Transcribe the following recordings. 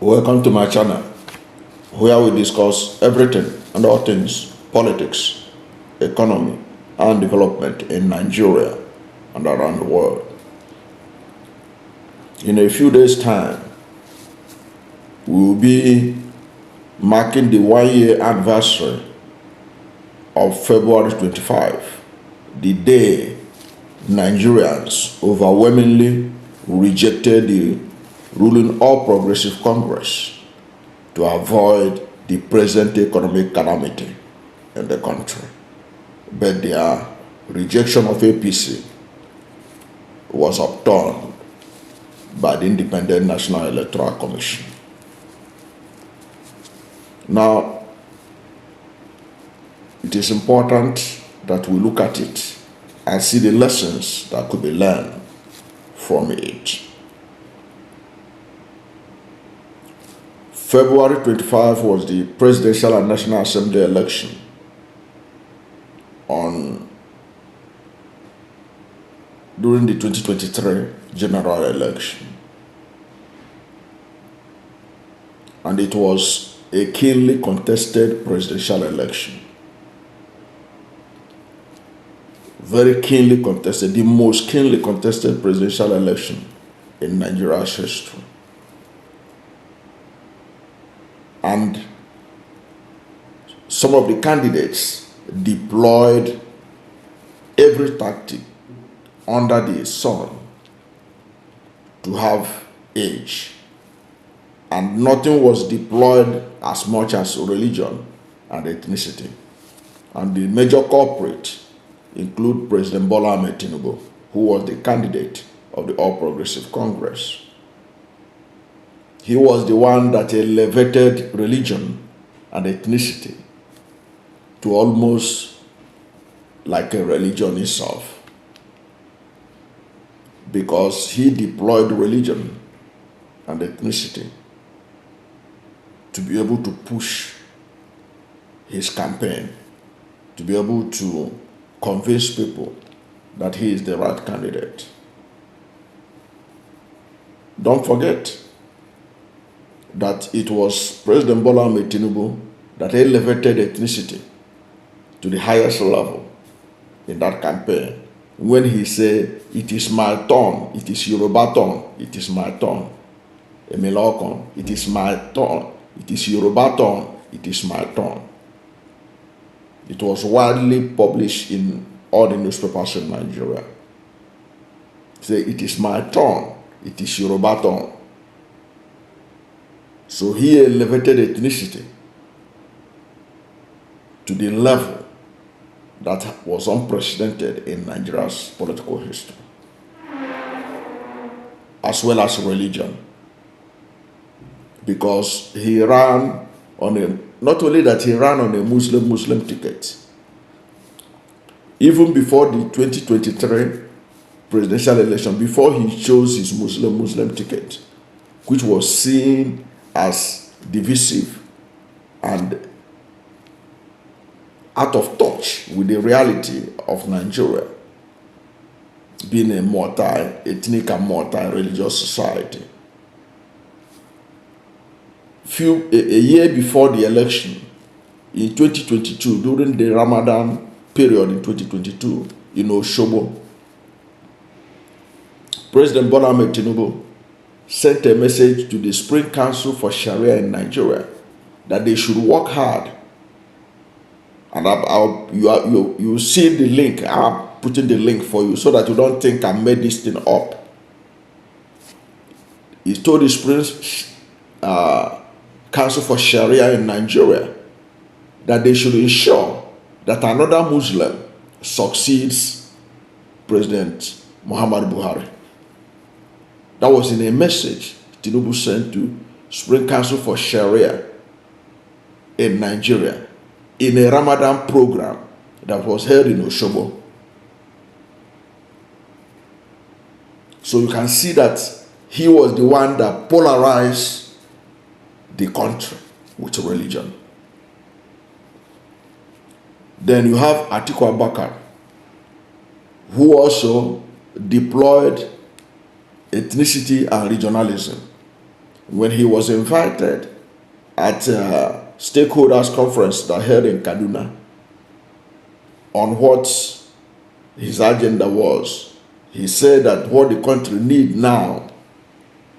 Welcome to my channel, where we discuss everything and all things politics, economy, and development in Nigeria and around the world. In a few days' time, we will be marking the 1 year anniversary of February 25, the day Nigerians overwhelmingly rejected the ruling All Progressive Congress to avoid the present economic calamity in the country. But their rejection of APC was upturned by the Independent National Electoral Commission. Now, it is important that we look at it and see the lessons that could be learned from it. February 25 was the Presidential and National Assembly election during the 2023 general election. And it was a keenly contested presidential election. Very keenly contested, the most keenly contested presidential election in Nigeria's history. And some of the candidates deployed every tactic under the sun to have edge. And nothing was deployed as much as religion and ethnicity. And the major culprit include President Bola Ahmed Tinubu, who was the candidate of the All Progressive Congress. He was the one that elevated religion and ethnicity to almost like a religion itself, because he deployed religion and ethnicity to be able to push his campaign, to be able to convince people that he is the right candidate. Don't forget that it was President Bola Ahmed Tinubu that elevated ethnicity to the highest level in that campaign when he said, "It is my turn, it is Yoruba turn, it is my turn. Emilokon, it is my turn, it is Yoruba turn, it is my turn." It was widely published in all the newspapers in Nigeria. Say, "It is my turn, it is Yoruba turn." So he elevated ethnicity to the level that was unprecedented in Nigeria's political history, as well as religion, because he ran on not only that he ran on a Muslim ticket. Even before the 2023 presidential election, before he chose his Muslim ticket, which was seen as divisive and out of touch with the reality of Nigeria being a multi-ethnic and multi-religious society. A year before the election, in 2022, during the Ramadan period in 2022, in Oshobo, President Bola Ahmed Tinubu sent a message to the Supreme Council for Sharia in Nigeria that they should work hard. And you see the link. I'm putting the link for you so that you don't think I made this thing up. He told the Supreme Council for Sharia in Nigeria that they should ensure that another Muslim succeeds President Muhammadu Buhari. That was in a message Tinubu sent to Supreme Council for Sharia in Nigeria in a Ramadan program that was held in Oshobo. So you can see that he was the one that polarized the country with religion. Then you have Atiku Abubakar, who also deployed ethnicity and regionalism when he was invited at a stakeholders conference that held in Kaduna on what his agenda was, he said that what the country need now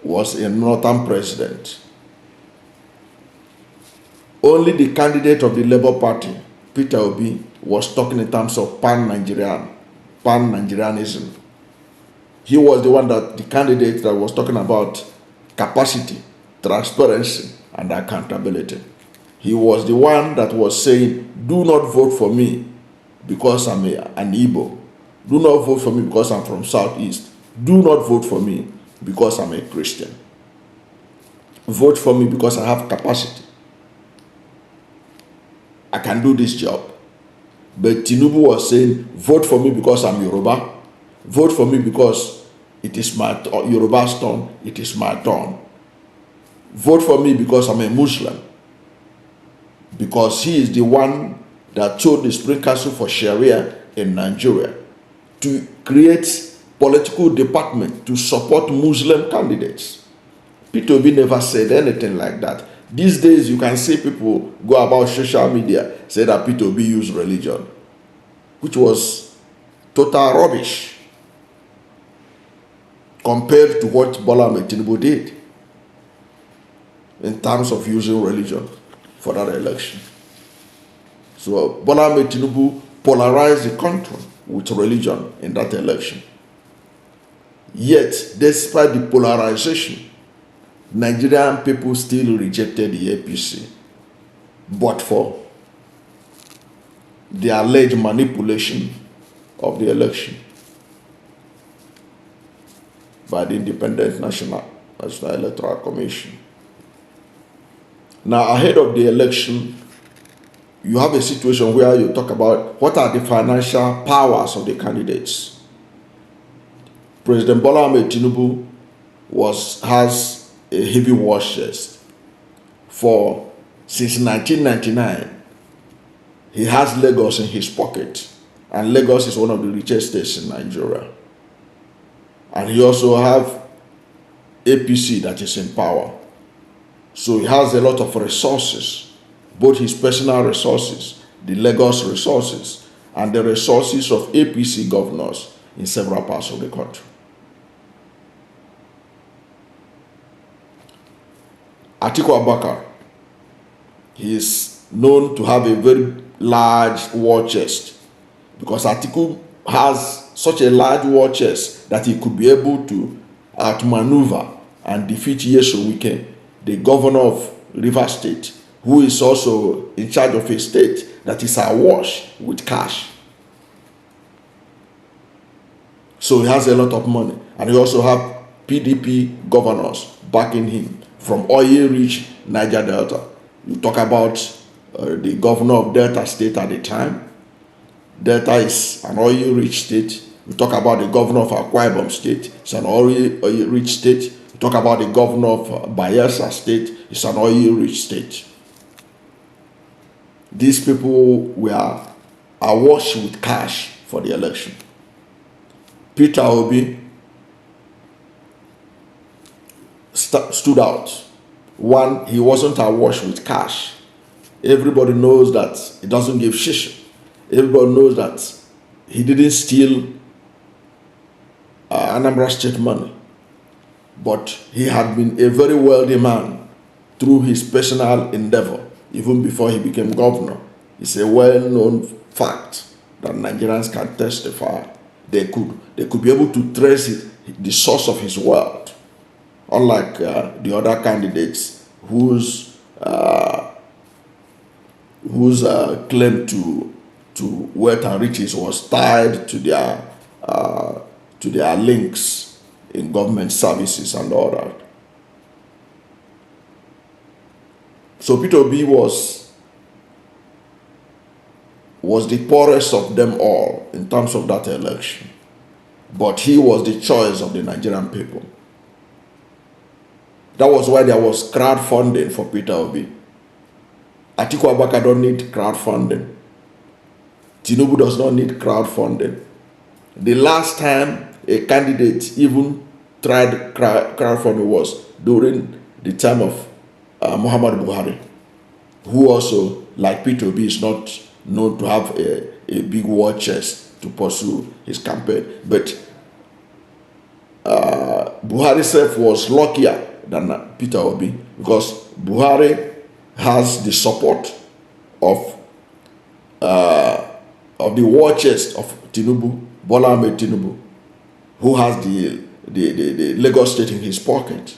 was a northern president. Only the candidate of the Labour Party, Peter Obi, was talking in terms of pan-Nigerianism. He was the candidate that was talking about capacity, transparency, and accountability. He was the one that was saying, do not vote for me because I'm an Igbo. Do not vote for me because I'm from Southeast. Do not vote for me because I'm a Christian. Vote for me because I have capacity. I can do this job. But Tinubu was saying, vote for me because I'm Yoruba. Vote for me because it is my Yoruba's turn. It is my turn. Vote for me because I'm a Muslim. Because he is the one that told the Supreme Council for Sharia in Nigeria to create political department to support Muslim candidates. Peter Obi never said anything like that. These days, you can see people go about social media, say that Peter Obi used religion, which was total rubbish compared to what Bola Ahmed Tinubu did in terms of using religion for that election. So Bola Ahmed Tinubu polarized the country with religion in that election. Yet, despite the polarization, Nigerian people still rejected the APC, but for the alleged manipulation of the election by the Independent National Electoral Commission. Now, ahead of the election, you have a situation where you talk about what are the financial powers of the candidates. President Bola Ahmed Tinubu has a heavy war chest. Since 1999, he has Lagos in his pocket, and Lagos is one of the richest states in Nigeria. And he also have APC that is in power. So he has a lot of resources, both his personal resources, the Lagos resources, and the resources of APC governors in several parts of the country. Atiku Abubakar, he is known to have a very large war chest, because Atiku has such a large war chest that he could be able to outmaneuver and defeat Nyesom Wike, the governor of Rivers State, who is also in charge of a state that is awash with cash. So he has a lot of money, and he also have PDP governors backing him from oil-rich Niger Delta. You talk about the governor of Delta State at the time. Delta is an oil-rich state. You talk about the governor of Akwa Ibom State. It's an oil-rich state. You talk about the governor of Bayelsa State. It's an oil-rich state. These people were awash with cash for the election. Peter Obi stood out. One, he wasn't awash with cash. Everybody knows that he doesn't give shish. Everybody knows that he didn't steal Anambra State money. But he had been a very wealthy man through his personal endeavor, even before he became governor. It's a well-known fact that Nigerians can testify. They could be able to trace the source of his wealth, unlike the other candidates whose claim to wealth and riches was tied to their links in government services and all that. So Peter Obi was the poorest of them all in terms of that election, but he was the choice of the Nigerian people. That was why there was crowdfunding for Peter Obi. Atiku Abubakar don't need crowdfunding. Tinubu does not need crowdfunding. The last time a candidate even tried crowdfunding was during the time of Muhammad Buhari, who also, like Peter Obi, is not known to have a big war chest to pursue his campaign. But Buhari self was luckier than Peter Obi, because Buhari has the support of the war chest of Tinubu, Bola Ahmed Tinubu, who has the Lagos State in his pocket.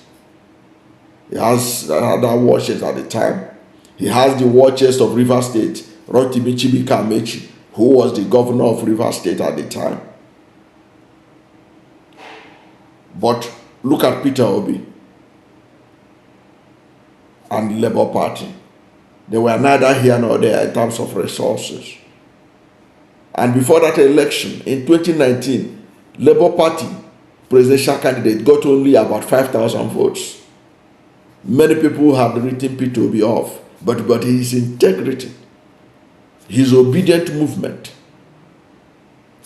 He has that war chest at the time. He has the war chest of Rivers State, Rotimi Chibika Amechi, who was the governor of Rivers State at the time. But look at Peter Obi and the Labour Party. They were neither here nor there in terms of resources. And before that election, in 2019, Labour Party presidential candidate got only about 5,000 votes. Many people have written Peter Obi off, but his integrity, his obedient movement,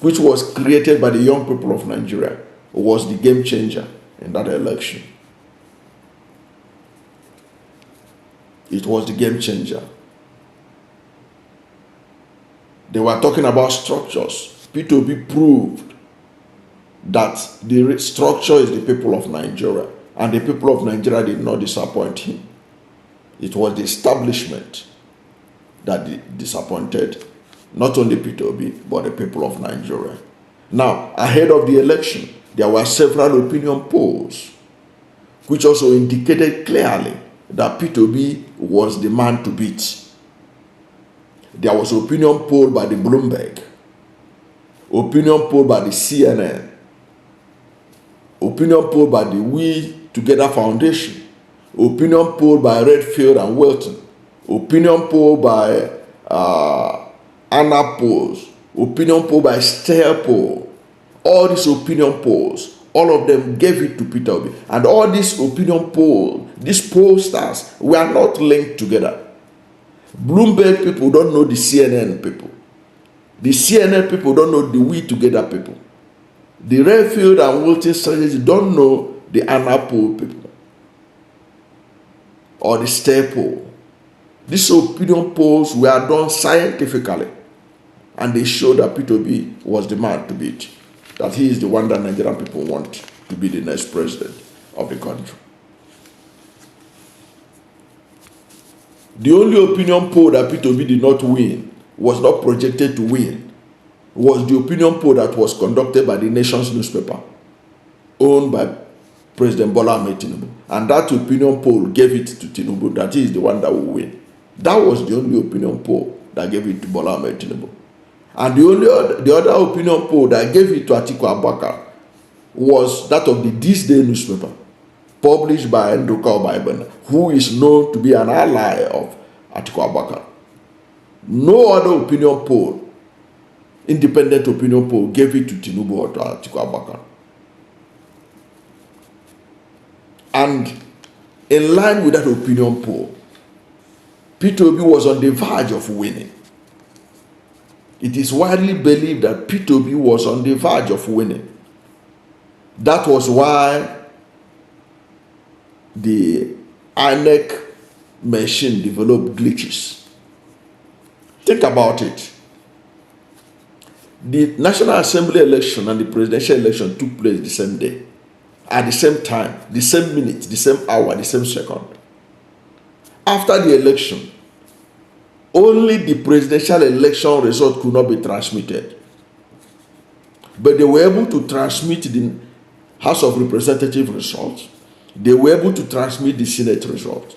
which was created by the young people of Nigeria, was the game changer in that election. It was the game changer. They were talking about structures. Peter Obi proved that the structure is the people of Nigeria, and the people of Nigeria did not disappoint him. It was the establishment that disappointed not only Peter Obi, but the people of Nigeria. Now, ahead of the election, there were several opinion polls which also indicated clearly that Peter Obi was the man to beat. There was opinion poll by the Bloomberg, opinion poll by the CNN, opinion poll by the We Together Foundation, opinion poll by Redfield and Welton, opinion poll by Anna Polls, opinion poll by Stare Poll. All these opinion polls, all of them gave it to Peter Obi. And all these opinion polls, these pollsters were not linked together. Bloomberg people don't know the CNN people. The CNN people don't know the We Together people. The Redfield and Wilton strategists don't know the Anna Poll people or the Stare Poll. These opinion polls were done scientifically, and they showed that Peter Obi was the man to beat, that he is the one that Nigerian people want to be the next president of the country. The only opinion poll that Peter Obi did not win, was not projected to win, was the opinion poll that was conducted by the Nation's newspaper, owned by President Bola Ahmed Tinubu. And that opinion poll gave it to Tinubu, that he is the one that will win. That was the only opinion poll that gave it to Bola Ahmed Tinubu. And the other opinion poll that gave it to Atiku Abubakar was that of the This Day newspaper, published by Nduka Obaibana, who is known to be an ally of Atiku Abubakar. No other opinion poll, independent opinion poll, gave it to Tinubu or to Atiku Abubakar. And in line with that opinion poll, Peter Obi was on the verge of winning. It is widely believed that Peter Obi was on the verge of winning. That was why the INEC machine developed glitches. Think about it. The National Assembly election and the presidential election took place the same day, at the same time, the same minute, the same hour, the same second. After the election, only the presidential election result could not be transmitted. But they were able to transmit the House of Representatives result. They were able to transmit the Senate result.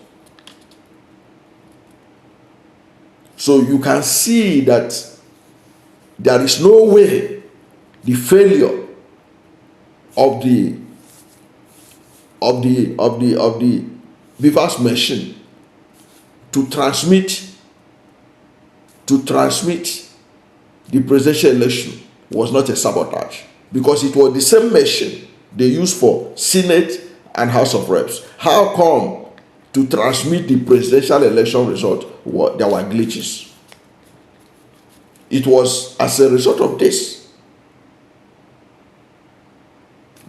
So you can see that there is no way the failure of the Beavers machine to transmit the presidential election was not a sabotage, because it was the same machine they used for Senate and House of Reps. How come to transmit the presidential election result there were glitches? It was as a result of this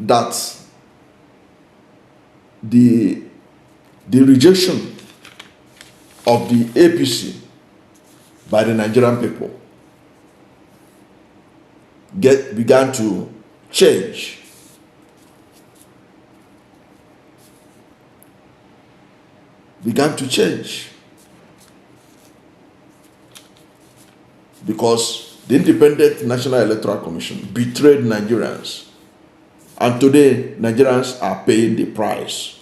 that the the rejection of the APC by the Nigerian people began to change. Began to change. Because the Independent National Electoral Commission betrayed Nigerians. And today, Nigerians are paying the price.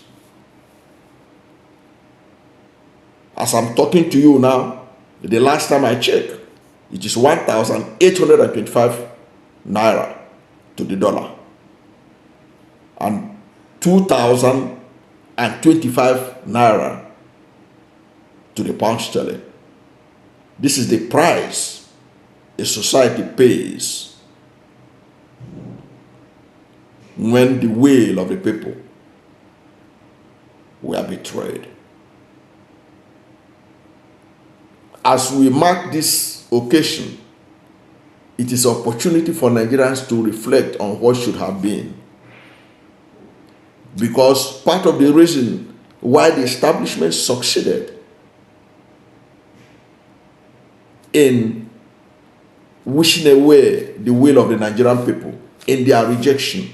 As I'm talking to you now, the last time I checked, it is 1,825 naira to the dollar. And 2,025 naira to the pound sterling. This is the price a society pays when the will of the people were betrayed. As we mark this occasion, it is an opportunity for Nigerians to reflect on what should have been. Because part of the reason why the establishment succeeded in wishing away the will of the Nigerian people in their rejection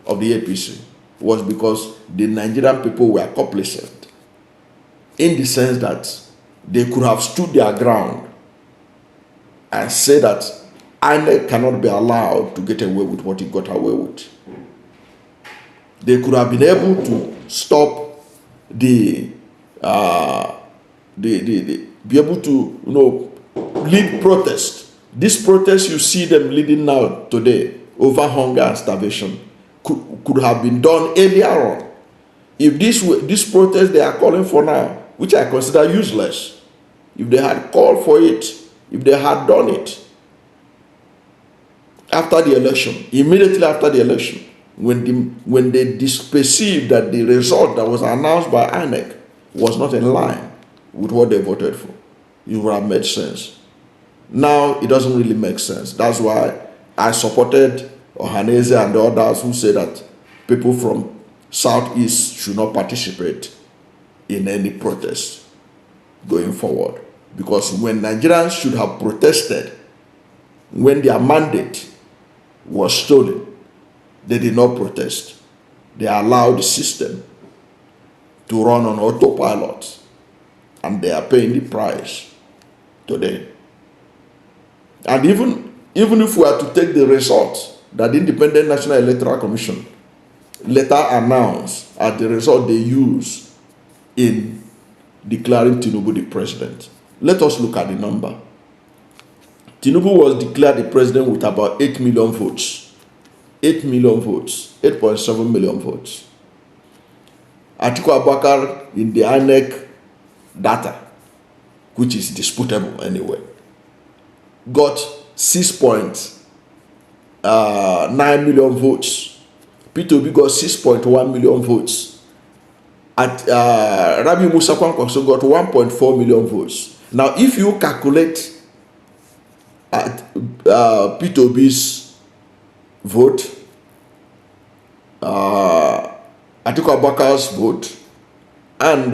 of the APC was because the Nigerian people were complacent, in the sense that they could have stood their ground and say that INEC cannot be allowed to get away with what it got away with. They could have been able to stop be able to, lead protest. This protest you see them leading now today over hunger and starvation could have been done earlier on. If this protest they are calling for now, which I consider useless, if they had called for it, if they had done it after the election, immediately after the election, when they perceived that the result that was announced by INEC was not in line with what they voted for, it would have made sense. Now it doesn't really make sense. That's why I supported Ohaneze and the others who say that people from Southeast should not participate in any protest going forward. Because when Nigerians should have protested, when their mandate was stolen, they did not protest. They allowed the system to run on autopilot, and they are paying the price today. And even if we are to take the results that the Independent National Electoral Commission later announced as the result they use in declaring Tinubu the president, let us look at the number. Tinubu was declared the president with about 8 million votes. 8 million votes. 8.7 million votes. Atiku Abubakar in the INEC data, which is disputable anyway, got 6.9 million votes. P2B got 6.1 million votes. Rabi Musa Kwankwaso got 1.4 million votes. Now, if you calculate P2B's vote, Atiku Abubakar's vote, and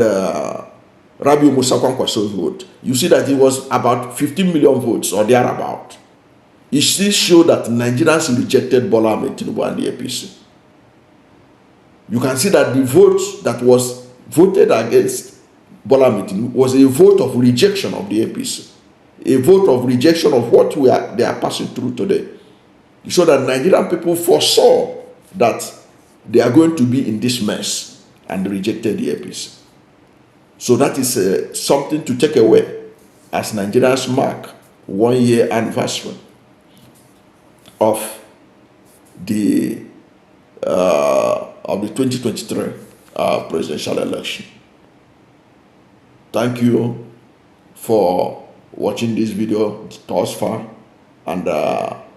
Rabi Musa Kwankwaso's vote, you see that it was about 15 million votes or thereabout. It still showed that Nigerians rejected Bola Ahmed Tinubu and the APC. You can see that the vote that was voted against Bola Ahmed Tinubu was a vote of rejection of the APC, a vote of rejection of what they are passing through today. So that Nigerian people foresaw that they are going to be in this mess and rejected the APC. So that is something to take away as Nigerians mark 1 year anniversary of the 2023 presidential election. Thank you for watching this video thus far. And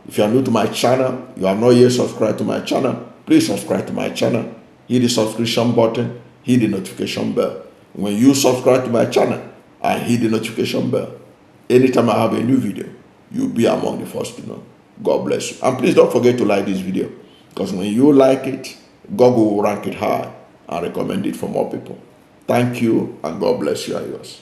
if you are new to my channel, you are not yet subscribed to my channel, please subscribe to my channel. Hit the subscription button, hit the notification bell. When you subscribe to my channel and hit the notification bell, anytime I have a new video, you'll be among the first to know. God bless you. And please don't forget to like this video, because when you like it, Google will rank it high and recommend it for more people. Thank you, and God bless you and yours.